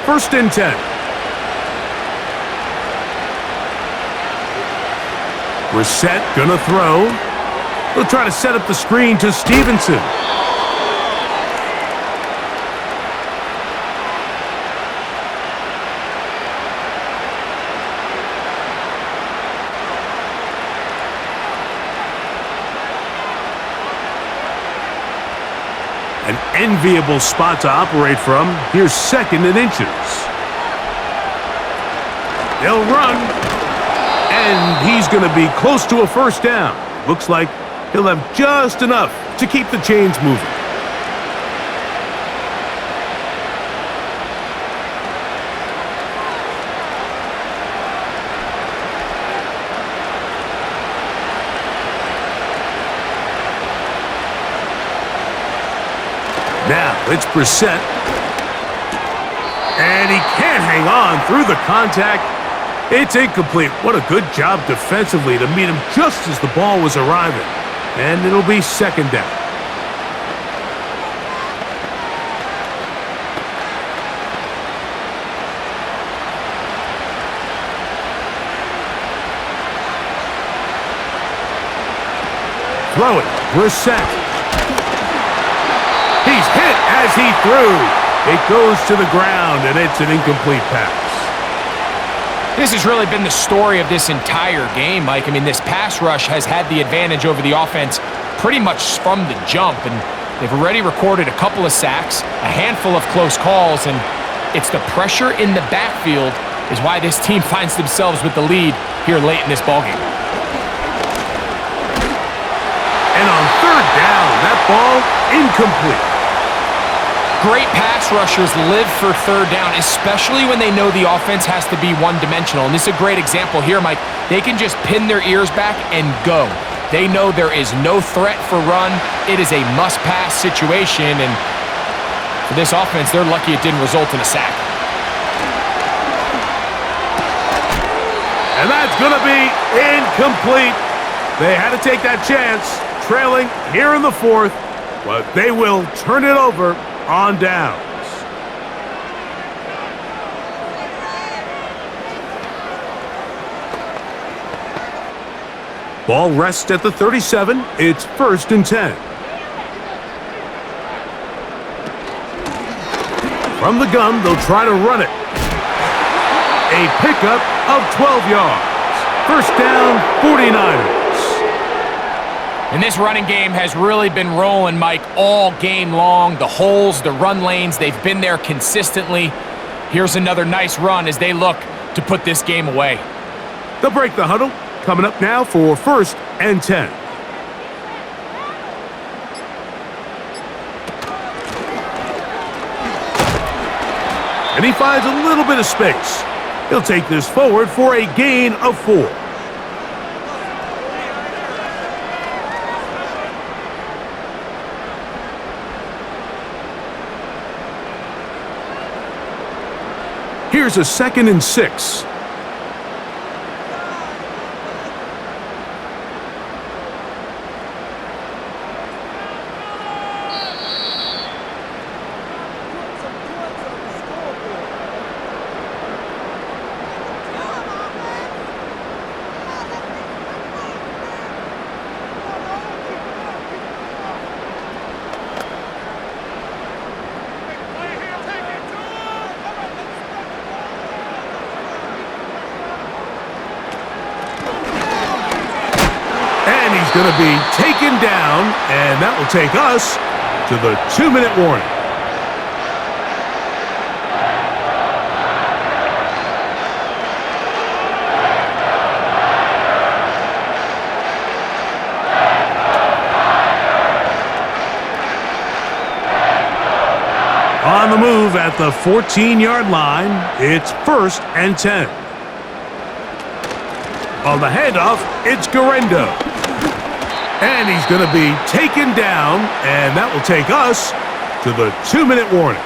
First and 10. Brissett gonna throw. He'll try to set up the screen to Stevenson. An enviable spot to operate from. Here's 2nd and inches. They'll run. And he's going to be close to a 1st down. Looks like he'll have just enough to keep the chains moving. Now, it's Brissett. And he can't hang on through the contact. It's incomplete. What a good job defensively to meet him just as the ball was arriving. And it'll be 2nd down. Throw it, Brissett. He's hit as he threw. It goes to the ground, and it's an incomplete pass. This has really been the story of this entire game, Mike. I mean, this pass rush has had the advantage over the offense pretty much from the jump, and they've already recorded a couple of sacks, a handful of close calls, and it's the pressure in the backfield is why this team finds themselves with the lead here late in this ballgame. And on 3rd down, that ball incomplete. Great pass pass rushers live for third down, especially when they know the offense has to be one-dimensional. And this is a great example here, Mike. They can just pin their ears back and go. They know there is no threat for run. It is a must-pass situation, and for this offense, they're lucky it didn't result in a sack. And that's going to be incomplete. They had to take that chance, trailing here in the fourth, but they will turn it over on downs. Ball rests at the 37. It's 1st and 10. From the gun, they'll try to run it. A pickup of 12 yards. 1st down, 49ers. And this running game has really been rolling, Mike, all game long. The holes, the run lanes, they've been there consistently. Here's another nice run as they look to put this game away. They'll break the huddle. Coming up now for 1st and 10. And he finds a little bit of space. He'll take this forward for a gain of 4. Here's a 2nd and 6. Going to be taken down, and that will take us to the 2-minute warning. On the move at the 14-yard line, it's 1st and 10. On the handoff, it's Garendo. And he's going to be taken down, and that will take us to the 2-minute warning.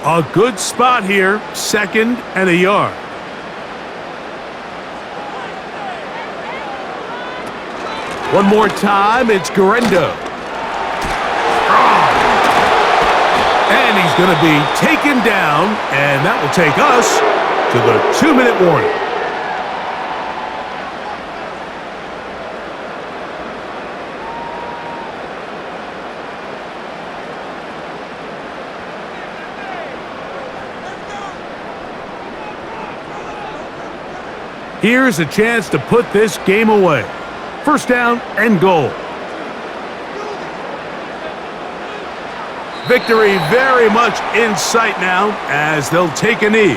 A good spot here, 2nd and a yard. One more time, it's Garendo. And he's going to be taken down, and that will take us to the 2-minute warning. Here's a chance to put this game away. 1st down and goal. Victory very much in sight now as they'll take a knee.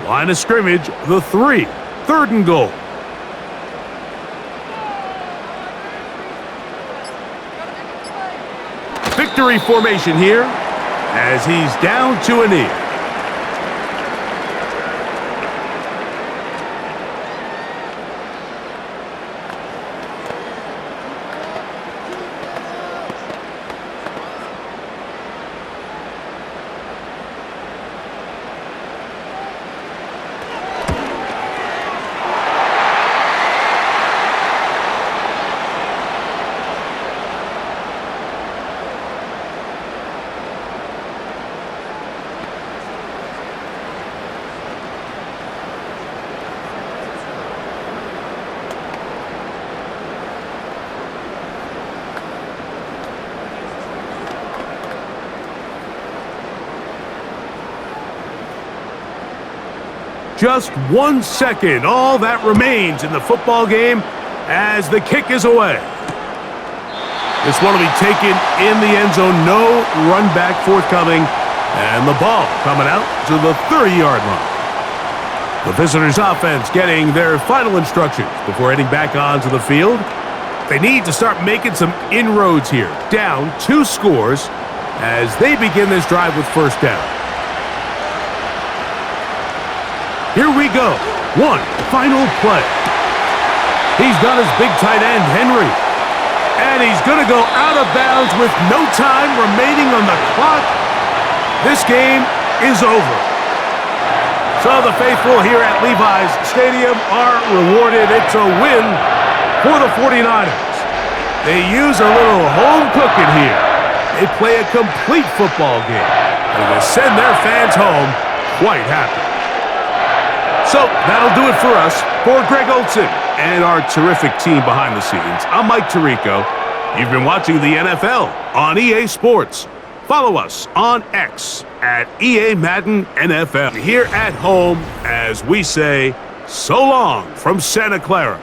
Line of scrimmage, the 3. 3rd and goal. Victory formation here as he's down to a knee. Just 1 second, all that remains in the football game as the kick is away. This one will be taken in the end zone, no run back forthcoming, and the ball coming out to the 30-yard line. The visitors' offense getting their final instructions before heading back onto the field. They need to start making some inroads here, down 2 scores as they begin this drive with first down. Here we go. One final play. He's got his big tight end, Henry. And he's going to go out of bounds with no time remaining on the clock. This game is over. So the faithful here at Levi's Stadium are rewarded. It's a win for the 49ers. They use a little home cooking here. They play a complete football game. And they send their fans home quite happy. So that'll do it for us. For Greg Olson and our terrific team behind the scenes, I'm Mike Tirico. You've been watching the NFL on EA Sports. Follow us on X at EA Madden NFL. Here at home, as we say, so long from Santa Clara.